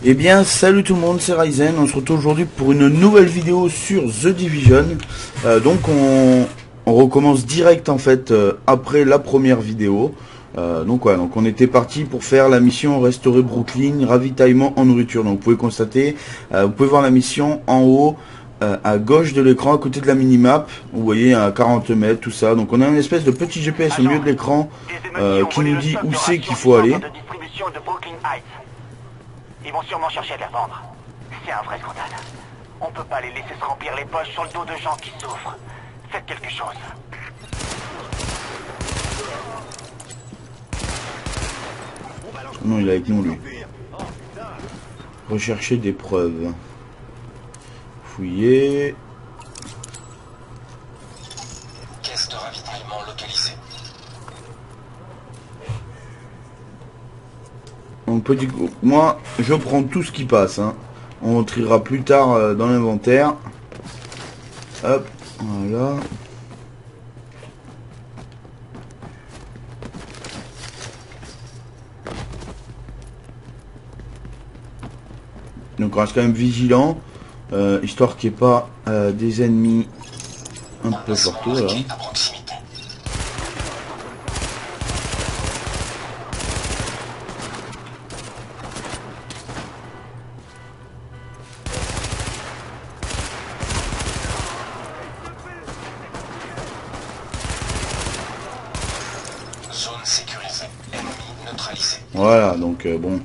Eh bien, salut tout le monde, c'est Ryzen. On se retrouve aujourd'hui pour une nouvelle vidéo sur The Division. Donc on recommence direct en fait après la première vidéo. Donc on était parti pour faire la mission restaurer Brooklyn, ravitaillement en nourriture. Donc vous pouvez constater, vous pouvez voir la mission en haut à gauche de l'écran, à côté de la minimap. Vous voyez à 40 mètres, tout ça. Donc on a une espèce de petit GPS au milieu de l'écran qui nous dit où c'est qu'il faut aller. Ils vont sûrement chercher à les vendre. C'est un vrai scandale. On peut pas les laisser se remplir les poches sur le dos de gens qui souffrent. Faites quelque chose. Non, il est avec nous, lui. Rechercher des preuves. Fouiller. Caisse de ravitaillement localisée. Donc petit coup, moi je prends tout ce qui passe, hein. On triera plus tard dans l'inventaire. Hop, voilà. Donc on reste quand même vigilant, histoire qu'il n'y ait pas des ennemis un peu partout là. Zone sécurisée. Ennemi neutralisé. Voilà, donc bon,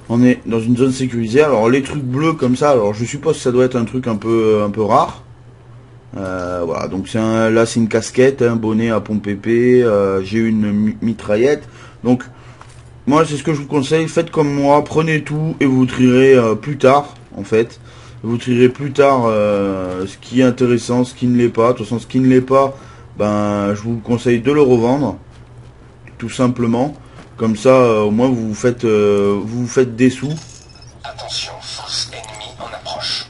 on est dans une zone sécurisée. Alors les trucs bleus comme ça, alors je suppose que ça doit être un truc un peu rare. Voilà, donc c'est là c'est une casquette, un bonnet à pompe épée, j'ai une mitraillette. Donc moi c'est ce que je vous conseille, faites comme moi, prenez tout et vous trierez plus tard en fait. Vous trierez plus tard ce qui est intéressant, ce qui ne l'est pas. De toute façon ce qui ne l'est pas, ben je vous conseille de le revendre. Tout simplement. Comme ça, au moins vous faites des sous. Attention, force ennemie en approche.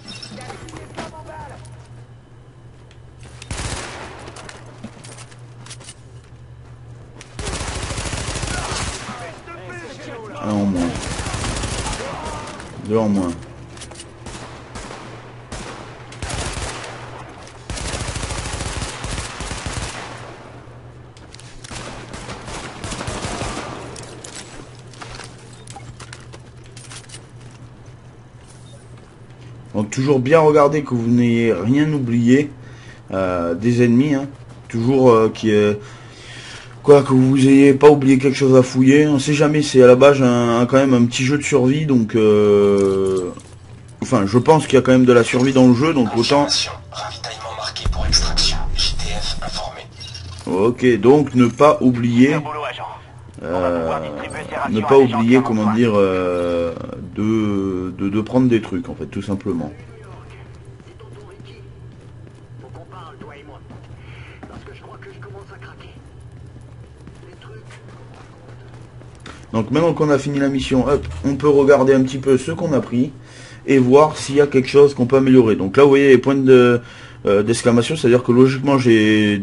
Un en moins. Deux en moins. Donc toujours bien regarder que vous n'ayez rien oublié des ennemis, hein. Toujours que vous ayez pas oublié quelque chose à fouiller. On sait jamais, c'est à la base quand même un petit jeu de survie, donc enfin je pense qu'il y a quand même de la survie dans le jeu, donc autant. Ravitaillement marqué pour extraction. JTF informé. Ok, donc ne pas oublier. Ne pas oublier comment dire de prendre des trucs en fait tout simplement. Donc maintenant qu'on a fini la mission, hop, on peut regarder un petit peu ce qu'on a pris et voir s'il y a quelque chose qu'on peut améliorer. Donc là vous voyez les points d'exclamation, c'est-à-dire que logiquement j'ai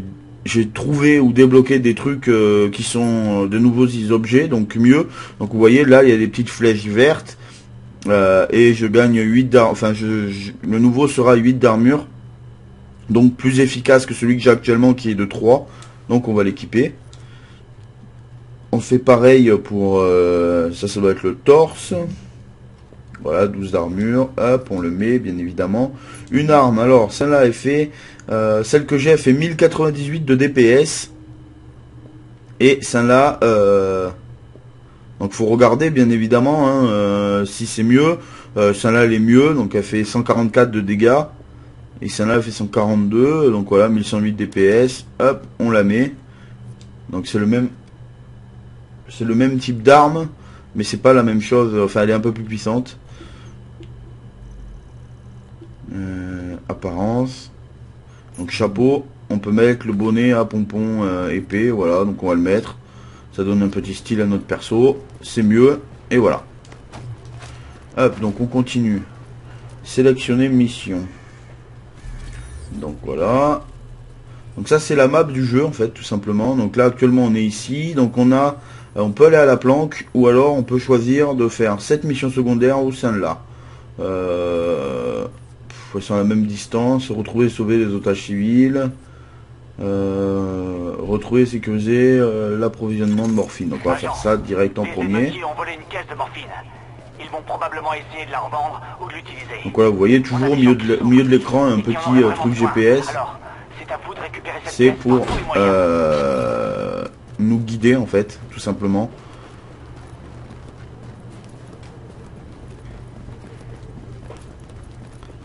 trouvé ou débloqué des trucs qui sont de nouveaux objets, donc mieux. Donc vous voyez là il y a des petites flèches vertes et je gagne 8 d'armure, enfin le nouveau sera 8 d'armure, donc plus efficace que celui que j'ai actuellement qui est de 3, donc on va l'équiper. On fait pareil pour ça doit être le torse. Voilà, 12 d'armure, hop, on le met, bien évidemment. Une arme, alors, celle-là, elle fait... celle que j'ai, elle fait 1098 de DPS. Et celle-là... donc, faut regarder, bien évidemment, hein, si c'est mieux. Celle-là, elle est mieux, donc elle fait 144 de dégâts. Et celle-là, elle fait 142, donc voilà, 1108 DPS. Hop, on la met. Donc, c'est le même type d'arme, mais c'est pas la même chose, enfin, elle est un peu plus puissante. Apparence, donc chapeau, on peut mettre le bonnet à pompon épée, voilà, donc on va le mettre, ça donne un petit style à notre perso, c'est mieux, et voilà. Hop, donc on continue, sélectionner mission, donc voilà, donc ça c'est la map du jeu en fait, tout simplement. Donc là actuellement on est ici, donc on peut aller à la planque, ou alors on peut choisir de faire cette mission secondaire ou celle-là. Faut sur la même distance. Retrouver et sauver les otages civils. Retrouver et sécuriser l'approvisionnement de morphine. Donc on va faire ça direct en premier. Les ont volé une caisse de morphine. Ils vont probablement essayer de la revendre ou de l'utiliser. Donc voilà, vous voyez toujours au milieu de l'écran un petit truc GPS. C'est pour nous guider en fait, tout simplement.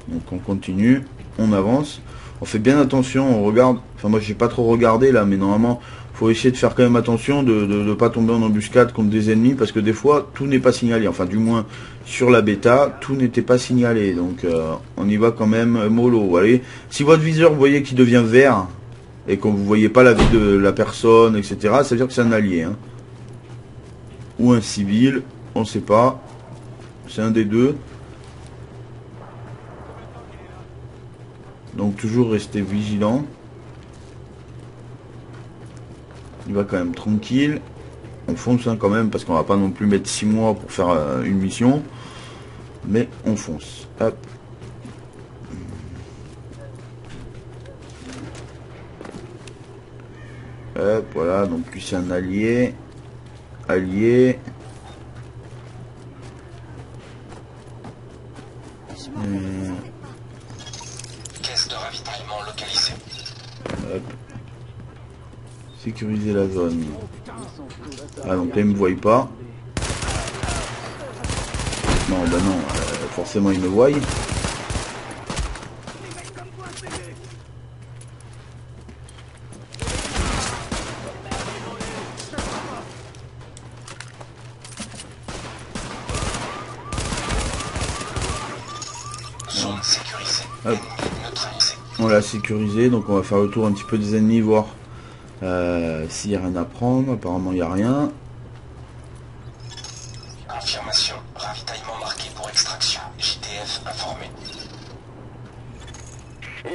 Donc on continue, on avance, on fait bien attention, on regarde, enfin moi j'ai pas trop regardé là, mais normalement faut essayer de faire quand même attention de ne pas tomber en embuscade contre des ennemis, parce que des fois tout n'est pas signalé, enfin du moins sur la bêta tout n'était pas signalé, donc on y va quand même mollo. Allez, si votre viseur vous voyez qu'il devient vert et que vous voyez pas la vie de la personne, etc., ça veut dire que c'est un allié, hein. Ou un civil, on sait pas, c'est un des deux. Donc toujours rester vigilant. Il va quand même tranquille. On fonce hein, quand même, parce qu'on va pas non plus mettre 6 mois pour faire une mission. Mais on fonce. Hop. Hop, voilà. Donc lui c'est un allié. Allié. Caisse de ravitaillement localisée. Hop. Sécuriser la zone. Ah donc là ils me voient pas. Non bah non, forcément ils me voient. Zone sécurisée. Hop. Neutralisée. On l'a sécurisé, donc on va faire le tour un petit peu des ennemis, voir s'il n'y a rien à prendre. Apparemment il n'y a rien. Confirmation. Ravitaillement marqué pour extraction. JTF informé.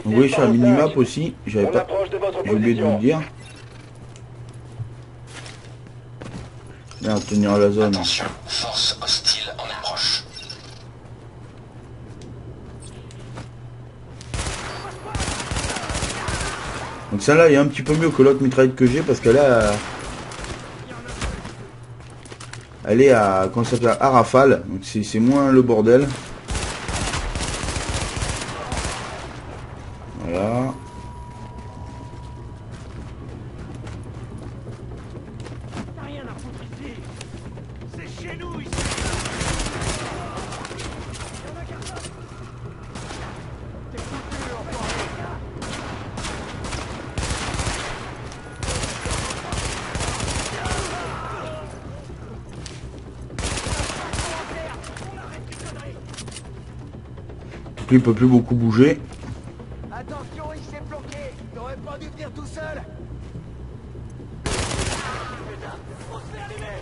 Vous voyez sur la minimap aussi, j'ai oublié de vous le dire. Là, tenir la zone. Attention, force hostile en approche. Donc celle-là est un petit peu mieux que l'autre mitraillette que j'ai, parce qu'elle a... Elle est à... Comment ça s'appelle, à rafale. Donc c'est moins le bordel. Voilà. Donc lui il peut plus beaucoup bouger. Attention, il s'est bloqué. T'aurais pas dû venir tout seul. Putain, on se fait allumer.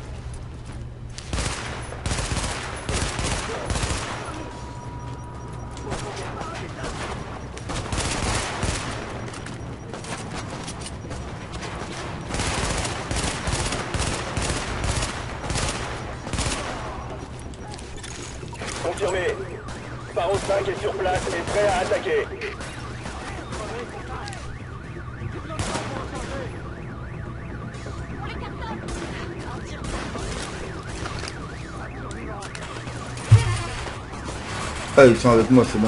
Confirmé. Sparrow 5 est sur place et prêt à attaquer. Ah ils sont avec moi, c'est bon.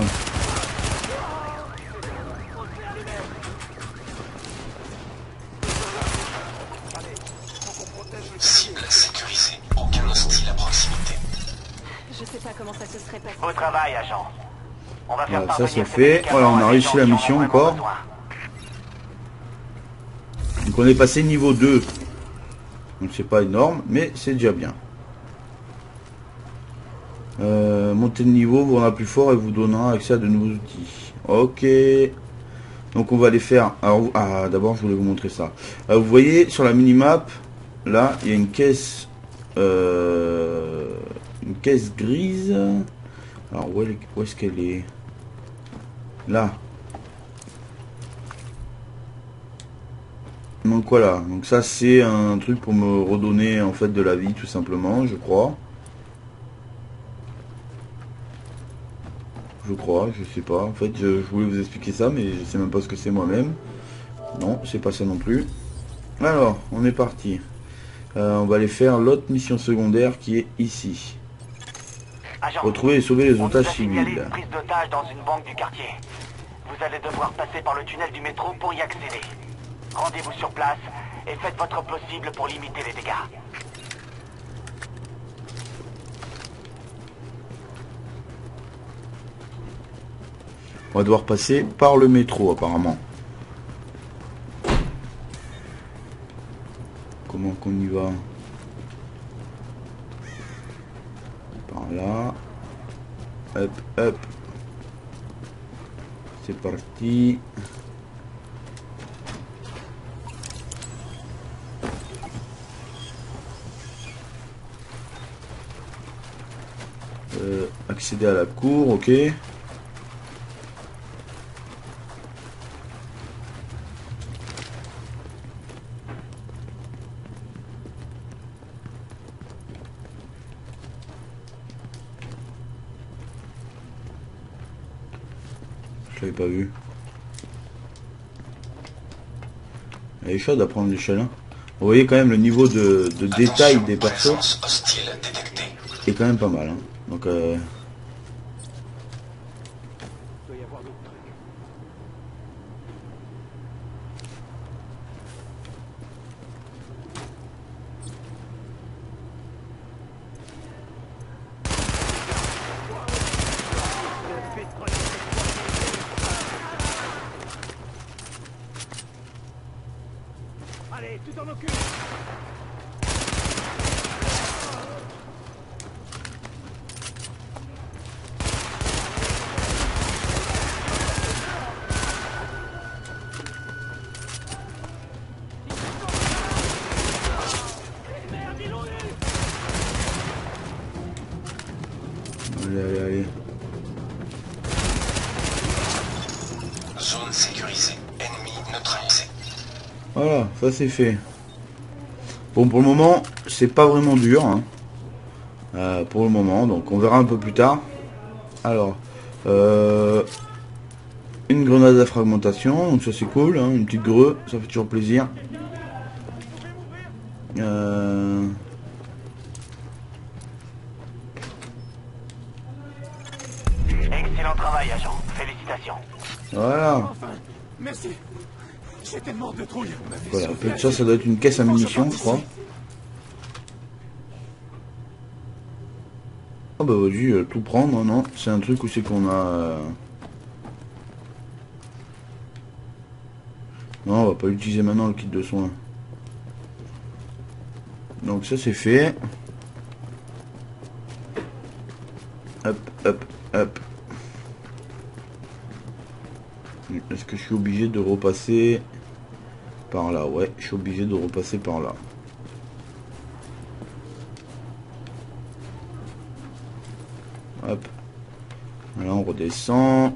Cible sécurisée. Aucun hostile à proximité. Je sais pas comment ça se serait passé. Beau travail, agent. On va faire Voilà, ça parvenir c'est ces fait. médicaments Voilà, on a à des réussi gens la qui en ont mission vraiment encore. besoin. Donc on est passé niveau 2. Donc c'est pas énorme, mais c'est déjà bien. Montée de niveau vous rendra plus fort et vous donnera accès à de nouveaux outils. Ok. Donc on va les faire. Alors, d'abord je voulais vous montrer ça. Vous voyez sur la minimap, là il y a une caisse grise. Alors où est-ce qu'elle est? Là. Donc voilà, donc ça c'est un truc pour me redonner en fait de la vie tout simplement, je crois. je crois, je sais pas. En fait, je voulais vous expliquer ça, mais je sais même pas ce que c'est moi-même. Non, c'est pas ça non plus. Alors, on est parti. On va aller faire l'autre mission secondaire qui est ici. Agent, Retrouver et sauver les on nous otages a signalé civils. une prise d'otage dans une banque du quartier. Vous allez devoir passer par le tunnel du métro pour y accéder. Rendez-vous sur place et faites votre possible pour limiter les dégâts. On va devoir passer par le métro apparemment. Comment qu'on y va? Par là. Hop, hop. C'est parti. Accéder à la cour, ok. Je l'avais pas vu. Elle est chaude à prendre l'échelle. Hein. Vous voyez quand même le niveau de détail des persos est quand même pas mal. Hein. Donc Allez, tu t'en occupes. allez, allez, allez. Zone sécurisée. Ennemi neutralisé. Voilà, ça c'est fait. Bon, pour le moment, c'est pas vraiment dur. Hein. Pour le moment, donc on verra un peu plus tard. Alors, une grenade à fragmentation, donc ça c'est cool, hein, une petite greu, ça fait toujours plaisir. Excellent travail, agent. Félicitations. Voilà. Enfin, merci. J'étais mort de trouille. Voilà, peut-être ça doit être une caisse à munitions, je crois. Ah bah vas-y, tout prendre, non, c'est un truc où c'est qu'on a... Non, on va pas l'utiliser maintenant, le kit de soins. Donc ça c'est fait. Hop, hop, hop. Est-ce que je suis obligé de repasser par là? Ouais, je suis obligé de repasser par là. Hop. Là on redescend.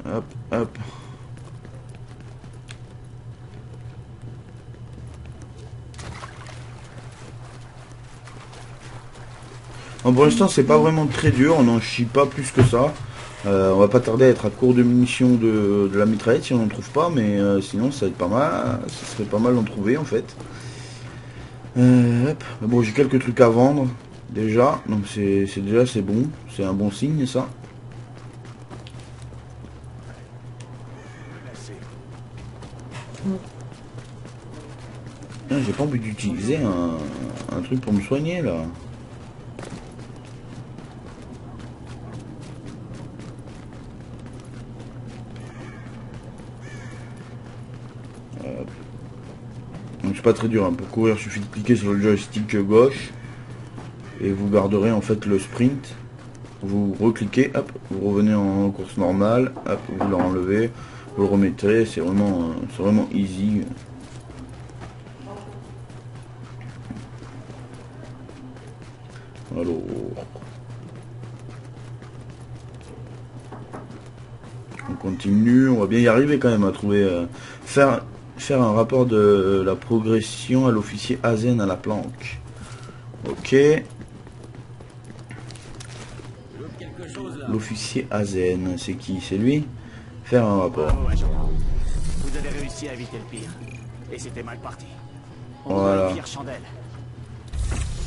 Hop, hop. Bon, pour l'instant c'est pas vraiment très dur, on n'en chie pas plus que ça. On va pas tarder à être à court de munitions de la mitraillette si on n'en trouve pas, mais sinon ça va être pas mal, ça serait pas mal d'en trouver en fait. Hop. Bon, j'ai quelques trucs à vendre déjà, donc c'est bon, c'est un bon signe ça. J'ai pas envie d'utiliser un truc pour me soigner là. Donc c'est pas très dur, hein. Pour courir il suffit de cliquer sur le joystick gauche et vous garderez en fait le sprint. Vous recliquez, hop, vous revenez en course normale, hop, vous l'enlevez, vous le remettez, c'est vraiment easy. Alors, on continue, on va bien y arriver quand même à trouver, faire un rapport de la progression à l'officier Azen à la planque. Ok. l'officier Azen. C'est qui? C'est lui? Faire un rapport. Bravo, agent. Vous avez réussi à éviter le pire. Et c'était mal parti. On Voilà. voit une pire chandelle.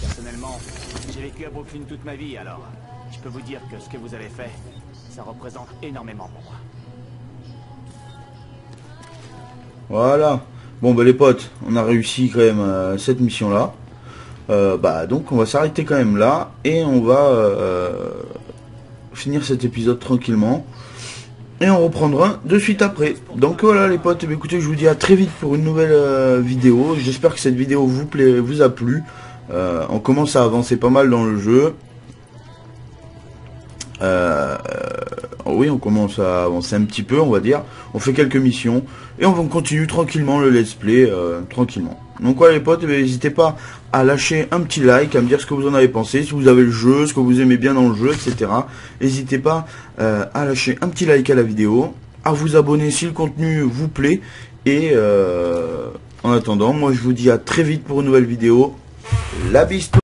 Personnellement, j'ai vécu à Brooklyn toute ma vie, alors je peux vous dire que ce que vous avez fait, ça représente énormément pour moi. Voilà. Bon bah les potes, on a réussi quand même cette mission là. Donc on va s'arrêter quand même là et on va finir cet épisode tranquillement. Et on reprendra de suite après. Donc voilà les potes, écoutez, je vous dis à très vite pour une nouvelle vidéo. J'espère que cette vidéo vous a plu. On commence à avancer pas mal dans le jeu. Oui, on commence à avancer un petit peu, on va dire. On fait quelques missions et on continue tranquillement le let's play, tranquillement. Donc voilà les potes, n'hésitez pas à lâcher un petit like, à me dire ce que vous en avez pensé, si vous avez le jeu, ce que vous aimez bien dans le jeu, etc. N'hésitez pas à lâcher un petit like à la vidéo, à vous abonner si le contenu vous plaît. Et en attendant, moi je vous dis à très vite pour une nouvelle vidéo. La bise.